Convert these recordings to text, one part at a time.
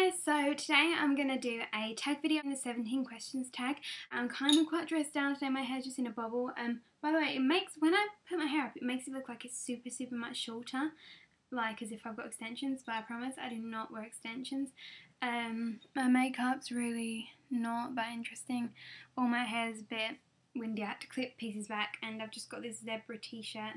Hi guys, so today I'm going to do a tag video in the 17 questions tag. I'm kind of quite dressed down today, my hair's just in a bobble. By the way, when I put my hair up, it makes it look like it's super much shorter, like as if I've got extensions, but I promise I do not wear extensions. My makeup's really not that interesting. All my hair's a bit windy, I had to clip pieces back, and I've just got this zebra t-shirt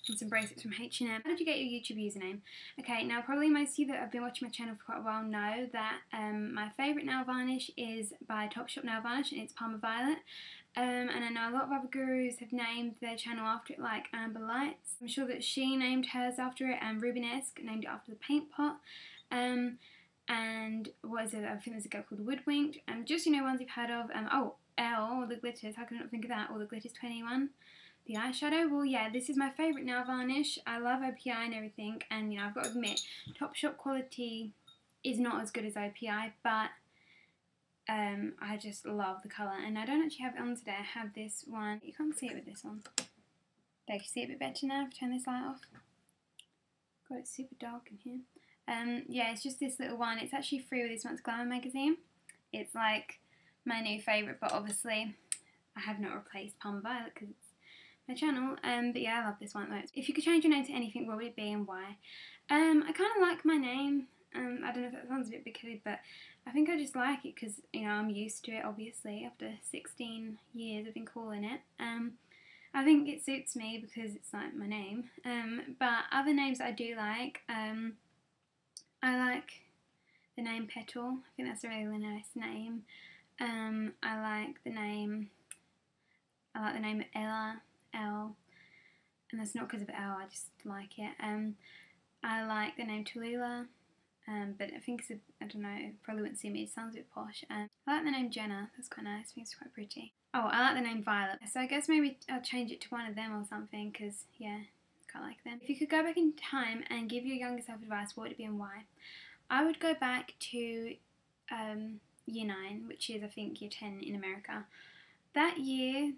and some bracelets from H&M. How did you get your YouTube username? Okay, now probably most of you that have been watching my channel for quite a while know that my favourite nail varnish is by Topshop Nail Varnish, and it's Palmer Violet. And I know a lot of other gurus have named their channel after it, like Amber Lights. I'm sure that she named hers after it, and Rubenesque named it after the paint pot. And what is it? I think there's a girl called Woodwinked. Just, you know, ones you've heard of. Oh, Elle, All the Glitters. How can I not think of that? All the Glitters 21. The eyeshadow, well yeah, this is my favourite nail varnish. I love OPI and everything, and you know, I've got to admit, Topshop quality is not as good as OPI, but I just love the colour, and I don't actually have it on today. I have this one. You can't see it with this on. There, you can see it a bit better now if I turn this light off. God, it's super dark in here. Yeah, it's just this little one. It's actually free with this month's Glamour magazine. It's like my new favourite, but obviously I have not replaced Palmer Violet because it's my channel, but yeah, I love this one at the moment. If you could change your name to anything, what would it be and why? I kind of like my name. I don't know if that sounds a bit big-headed, but I think I just like it because, you know, I'm used to it, obviously, after 16 years of been calling it. I think it suits me because it's like my name. But other names I do like, I like the name Petal. I think that's a really nice name. I like the name Ella. Elle, and that's not because of Elle, I just like it. I like the name Tallulah, but I think it's I don't know, it probably wouldn't see me, it sounds a bit posh. I like the name Jenna, that's quite nice, I think it's quite pretty. Oh, I like the name Violet, so I guess maybe I'll change it to one of them or something, because yeah, I quite like them. If you could go back in time and give your younger self advice, what would it be and why? I would go back to year 9, which is I think year 10 in America. That year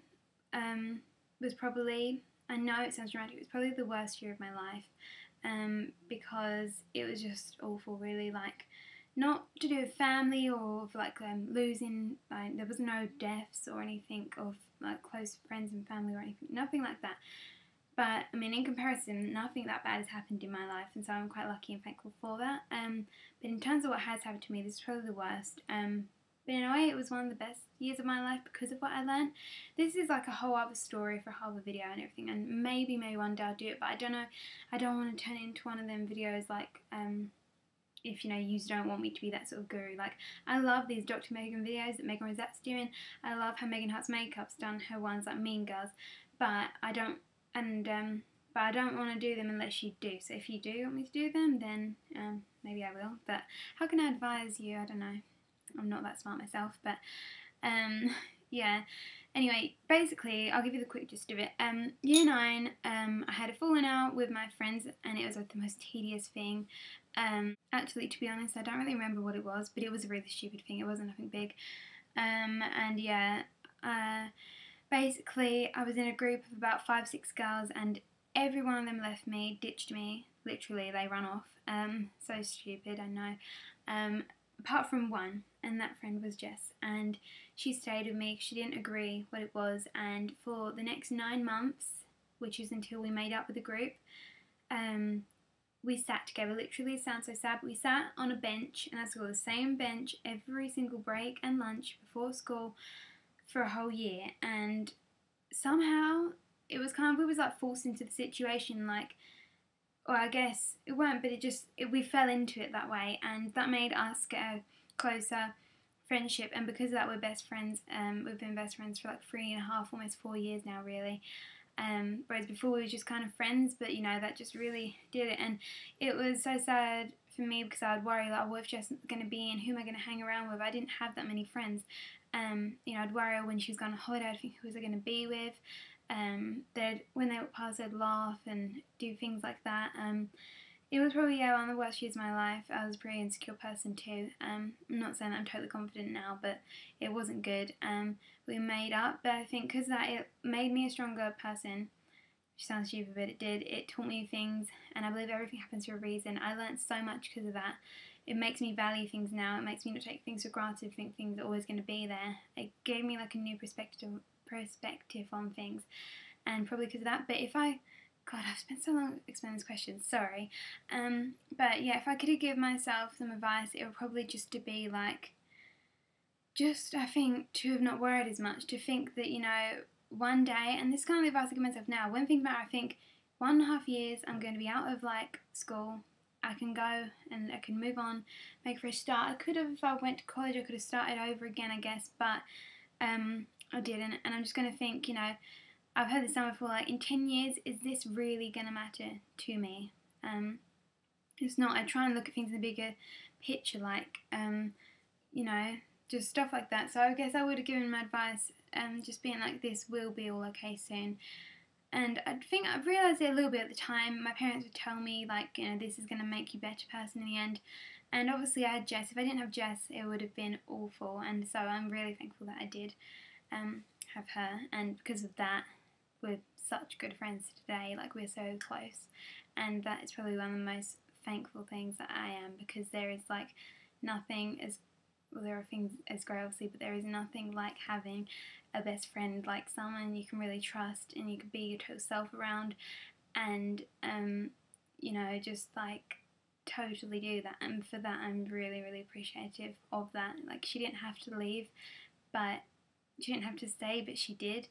was probably, I know it sounds dramatic, it was probably the worst year of my life, because it was just awful, really, like, not to do with family or like losing, like, there was no deaths or anything of like close friends and family or anything, nothing like that, but I mean, in comparison, nothing that bad has happened in my life, and so I'm quite lucky and thankful for that. But in terms of what has happened to me, this is probably the worst. But in a way, it was one of the best years of my life because of what I learned. This is like a whole other story for a whole other video and everything, and maybe one day I'll do it, but I don't know, I don't want to turn it into one of them videos like, if, you know, you don't want me to be that sort of guru. Like, I love these Dr. Megan videos that Megan Rosette's doing. I love how Megan Hart's makeup's done, her ones like Mean Girls, but I don't want to do them unless you do. So if you do want me to do them, then maybe I will, but how can I advise you? I don't know. I'm not that smart myself, but yeah. Anyway, basically, I'll give you the quick gist of it. Year 9, I had a falling out with my friends, and it was like the most tedious thing. Actually, to be honest, I don't really remember what it was, but it was a really stupid thing. It wasn't nothing big. And yeah, basically, I was in a group of about 5-6 girls, and every one of them left me, ditched me. Literally, they ran off. So stupid, I know. Apart from one, and that friend was Jess, and she stayed with me. She didn't agree what it was, and for the next 9 months, which is until we made up with the group, we sat together. Literally, it sounds so sad, but we sat on a bench, and that's all, the same bench every single break and lunch before school for a whole year, and somehow it was kind of, we was like forced into the situation, like, or I guess it weren't, but we fell into it that way, and that made us get a closer friendship, and because of that we're best friends. We've been best friends for like 3.5, almost 4 years now, really. Whereas before we were just kind of friends, but you know, that just really did it, and it was so sad for me because I'd worry like, what if Jess is going to be in, who am I going to hang around with? I didn't have that many friends. You know, I'd worry when she was going on holiday, I'd think, who was I going to be with? When they would pass, they'd laugh and do things like that. It was probably, yeah, one of the worst years of my life. I was a pretty insecure person too. I'm not saying that I'm totally confident now, but it wasn't good. We made up, but I think because that, it made me a stronger person. Which sounds stupid, but it did. It taught me things, and I believe everything happens for a reason. I learnt so much because of that. it makes me value things now. It makes me not take things for granted, think things are always going to be there. It gave me like a new perspective on things, and probably because of that. But if I, God, I've spent so long explaining this question, sorry. But yeah, if I could give myself some advice, it would probably just to be like, just, I think, to have not worried as much, to think that, you know, one day, and this is kind of the advice I give myself now, when thinking about it, I think 1.5 years I'm going to be out of like school, I can go and I can move on, make a fresh start. I could have, if I went to college, I could have started over again, I guess, but I didn't, and I'm just going to think, you know, I've heard this before, like, in 10 years, is this really going to matter to me? It's not. I try and look at things in the bigger picture, like, you know, just stuff like that. So I guess I would have given my advice, just being like, this will be all okay soon. And I think I realised it a little bit at the time. My parents would tell me, like, you know, this is going to make you a better person in the end. And obviously I had Jess. If I didn't have Jess, it would have been awful. And so I'm really thankful that I did have her. And because of that, we're such good friends today. Like, we're so close. And that is probably one of the most thankful things that I am, because there is, like, nothing as, well, there are things as great obviously, but there is nothing like having a best friend, like someone you can really trust and you can be your total self around, and you know, just like totally do that. And for that, I'm really, really appreciative of that. Like, she didn't have to leave, but she didn't have to stay, but she did.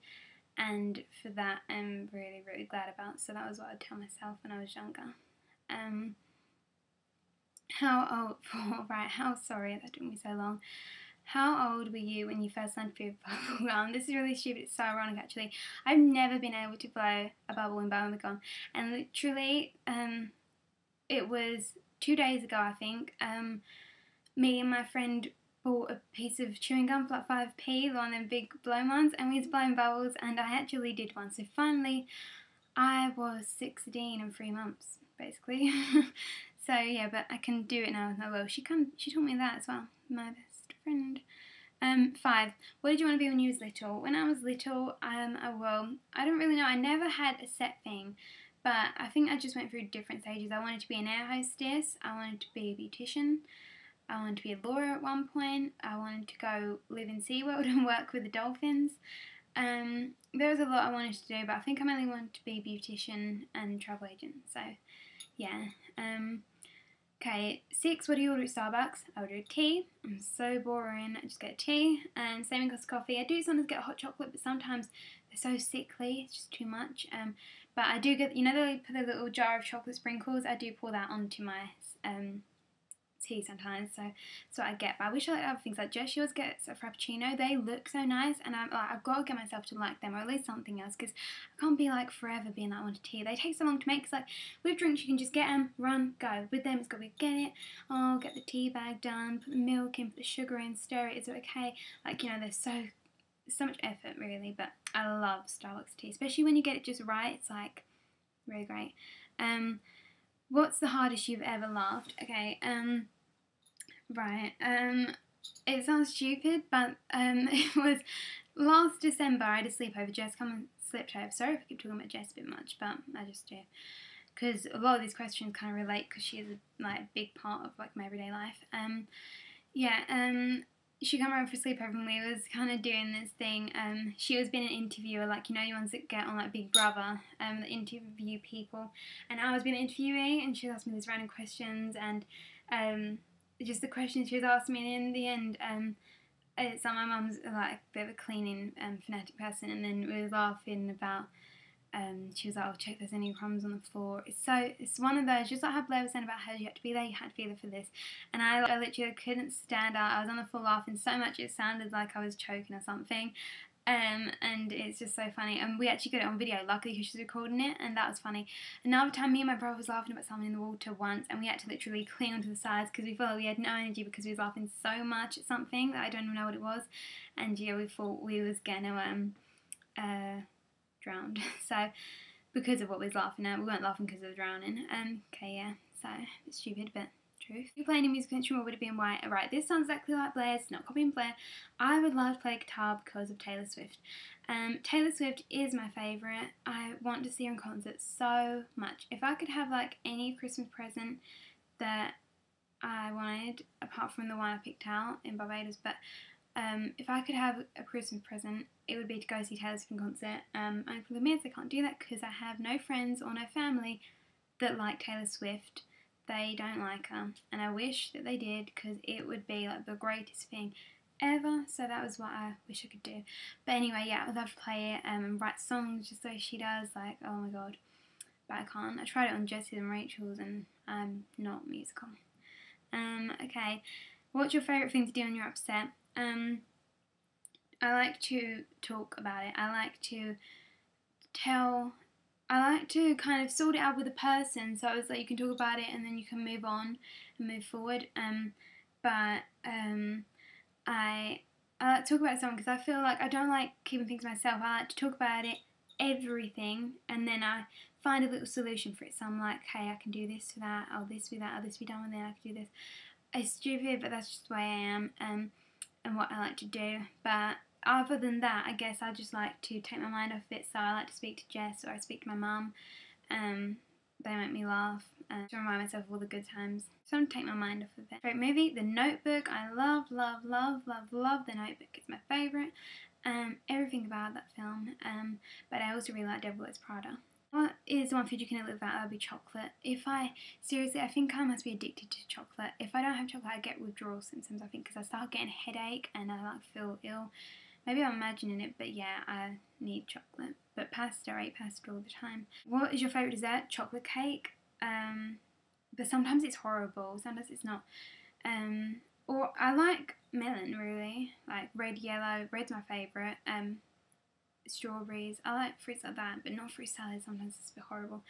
And for that, I'm really, really glad about. So that was what I'd tell myself when I was younger. Sorry that took me so long. How old were you when you first learned to blow a bubblegum? This is really stupid, it's so ironic actually. I've never been able to blow a bubble in bubblegum, and literally, it was 2 days ago, I think, me and my friend bought a piece of chewing gum for like 5p, one of them big blown ones, and we was blowing bubbles, and I actually did one. So finally, I was 16 in 3 months, basically. So yeah, but I can do it now. I will. She taught me that as well, my best friend. 5. What did you want to be when you was little? When I was little, I don't really know. I never had a set thing, but I think I just went through different stages. I wanted to be an air hostess. I wanted to be a beautician. I wanted to be a lawyer at one point. I wanted to go live in SeaWorld and work with the dolphins. There was a lot I wanted to do, but I think I mainly wanted to be a beautician and travel agent. So yeah. Okay, 6, what do you order at Starbucks? I order a tea. I'm so boring. I just get a tea. And same goes coffee. I do sometimes get a hot chocolate, but sometimes they're so sickly. It's just too much. But I do get, you know, they put a little jar of chocolate sprinkles. I do pour that onto my tea sometimes, so that's what I get. But I wish I liked other things. Like Jess, she always gets a frappuccino. They look so nice, and I've got to get myself to like them, or at least something else, because I can't be like forever being that one to tea. They take so long to make, because like with drinks you can just get them, run, go. With them it's got to be get it, oh, get the tea bag done, put the milk in, put the sugar in, stir it, is it okay? Like, you know, there's so much effort really. But I love Starbucks tea, especially when you get it just right. It's like really great. What's the hardest you've ever laughed? Okay, right, it sounds stupid, but it was last December. I had a sleepover. Jess come and slept over. Sorry if I keep talking about Jess a bit much, but I just do, because a lot of these questions kind of relate, because she is a big part of like my everyday life. She came around for a sleepover, and we was kind of doing this thing. She was being an interviewer, like, you know, the ones that get on like Big Brother, that interview people. And I was being an interviewee, and she was asking me these random questions, and just the questions she was asking me. And in the end, it's like my mum's like a bit of a cleaning fanatic person, and then we were laughing about. She was like, "Oh, check there's any crumbs on the floor." It's one of those, just like how Blair was saying about how you had to be there, you had to be there for this. And I literally couldn't stand up. I was on the floor laughing so much it sounded like I was choking or something. And it's just so funny. And we actually got it on video, luckily, because she was recording it, and that was funny. Another time, me and my brother was laughing about someone in the water once, and we had to literally cling onto the sides because we felt like we had no energy, because we was laughing so much at something that I don't even know what it was. And yeah, we thought we was gonna drowned. So because of what we was laughing at, we weren't laughing because of the drowning. Okay, yeah, so it's stupid, but truth. If you play any musical instrument, would it be in white? Right, this sounds exactly like Blair's, not copying Blair. I would love to play guitar because of Taylor Swift. Taylor Swift is my favourite. I want to see her in concert so much. If I could have like any Christmas present that I wanted, apart from the one I picked out in Barbados. But if I could have a Christmas present, it would be to go see Taylor Swift in concert. And the problem is I can't do that because I have no friends or no family that like Taylor Swift. They don't like her, and I wish that they did because it would be like the greatest thing ever. So that was what I wish I could do. But anyway, yeah, I'd love to play it and write songs just like she does. Like, oh my god, but I can't. I tried it on Jesse's and Rachel's, and I'm not musical. Okay, what's your favourite thing to do when you're upset? I like to talk about it. I like to kind of sort it out with a person, so it's like you can talk about it and then you can move on and move forward. But I like to talk about something because I feel like I don't like keeping things to myself. I like to talk about it, everything, and then I find a little solution for it. So I'm like, hey, I can do this for that, I'll this be that, I'll this be done with it, I can do this. It's stupid, but that's just the way I am, and what I like to do. But other than that, I guess I just like to take my mind off it. So I like to speak to Jess, or I speak to my mum. They make me laugh to remind myself of all the good times. So I'm take my mind off of it. Favorite movie, The Notebook. I love The Notebook. It's my favourite. Everything about that film. But I also really like Devil Wears Prada. What is the one food you can live without? That would be chocolate. Seriously, I think I must be addicted to chocolate. If I don't have chocolate, I get withdrawal symptoms, I think, because I start getting a headache and I like feel ill. Maybe I'm imagining it, but yeah, I need chocolate. But pasta, I eat pasta all the time. What is your favourite dessert? Chocolate cake. But sometimes it's horrible, sometimes it's not. Or I like melon, really. Like red, yellow. Red's my favourite. Strawberries. I like fruits like that, but not fruit salad. Sometimes it's a bit horrible.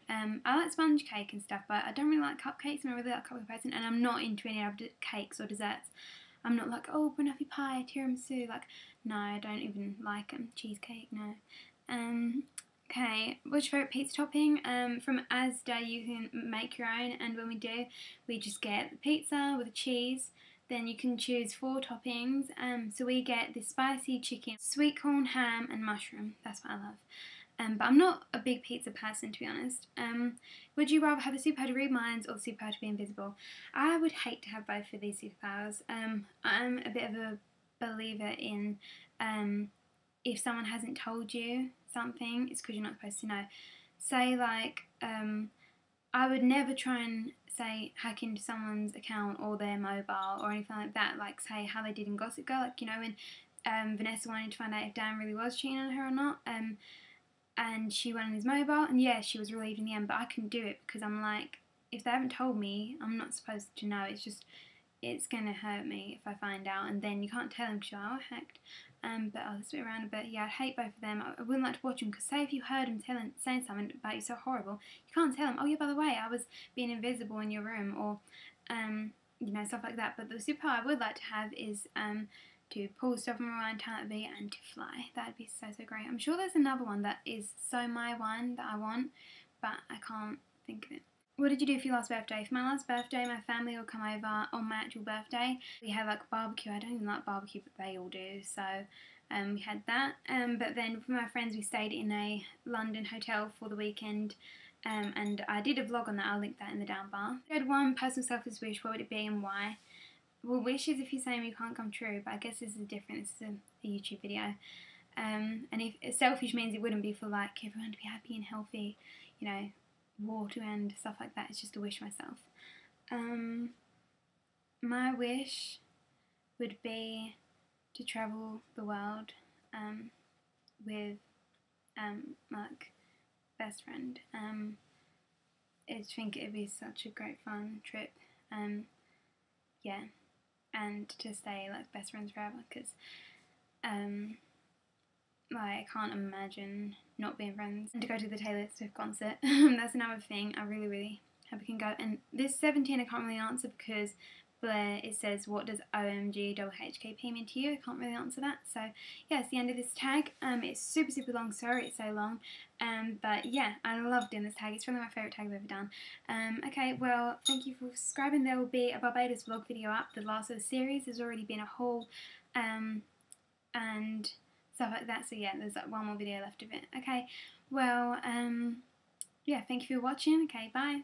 I like sponge cake and stuff, but I don't really like cupcakes. I'm not really like a cupcake person, and I'm not into any other cakes or desserts. I'm not like, oh, banoffee pie, tiramisu. Like, no, I don't even like them. Cheesecake, no. Okay, what's your favourite pizza topping? From Asda, you can make your own, and when we do, we just get the pizza with the cheese. Then you can choose 4 toppings. So we get the spicy chicken, sweet corn, ham, and mushroom. That's what I love. But I'm not a big pizza person, to be honest. Would you rather have the superpower to read minds or the superpower to be invisible? I would hate to have both of these superpowers. I'm a bit of a believer in if someone hasn't told you something, it's because you're not supposed to know. Say, like, I would never try and say hack into someone's account or their mobile or anything like that, like say how they did in Gossip Girl, like, you know, when Vanessa wanted to find out if Dan really was cheating on her or not, and she went on his mobile, and yeah, she was relieved in the end, but I couldn't do it because I'm like, if they haven't told me, I'm not supposed to know. It's gonna hurt me if I find out, and then you can't tell them because you're like, oh, hacked. But I'll spit around a bit. Yeah, I'd hate both of them. I wouldn't like to watch them because say if you heard them saying something about you so horrible, you can't tell them, oh yeah, by the way, I was being invisible in your room, or you know, stuff like that. But the superpower I would like to have is to pull stuff from around Talent B and to fly. That'd be so great. I'm sure there's another one that is so my one that I want, but I can't think of it. What did you do for your last birthday? For my last birthday, my family will come over on my actual birthday. We had like barbecue. I don't even like barbecue, but they all do. So we had that. But then for my friends, we stayed in a London hotel for the weekend. And I did a vlog on that. I'll link that in the down bar. I had one personal selfish wish. What would it be and why? Well, wishes if you're saying you can't come true. But I guess this is different. This is a YouTube video. And if selfish means it wouldn't be for like everyone to be happy and healthy, you know, water and stuff like that. It's just a wish myself. My wish would be to travel the world with like best friend. I think it'd be such a great fun trip. Yeah, and to stay like best friends forever because like, I can't imagine not being friends. And to go to the Taylor Swift concert, that's another thing I really hope I can go. And this 17 I can't really answer because Blair, it says, what does OMG HKP mean to you? I can't really answer that. So yeah, it's the end of this tag. It's super long, sorry it's so long. But yeah, I love doing this tag. It's probably my favourite tag I've ever done. Okay, well, thank you for subscribing. There will be a Barbados vlog video up, the last of the series. There's already been a haul and stuff like that. So yeah, there's like one more video left of it. Okay, well, yeah, thank you for watching. Okay, bye.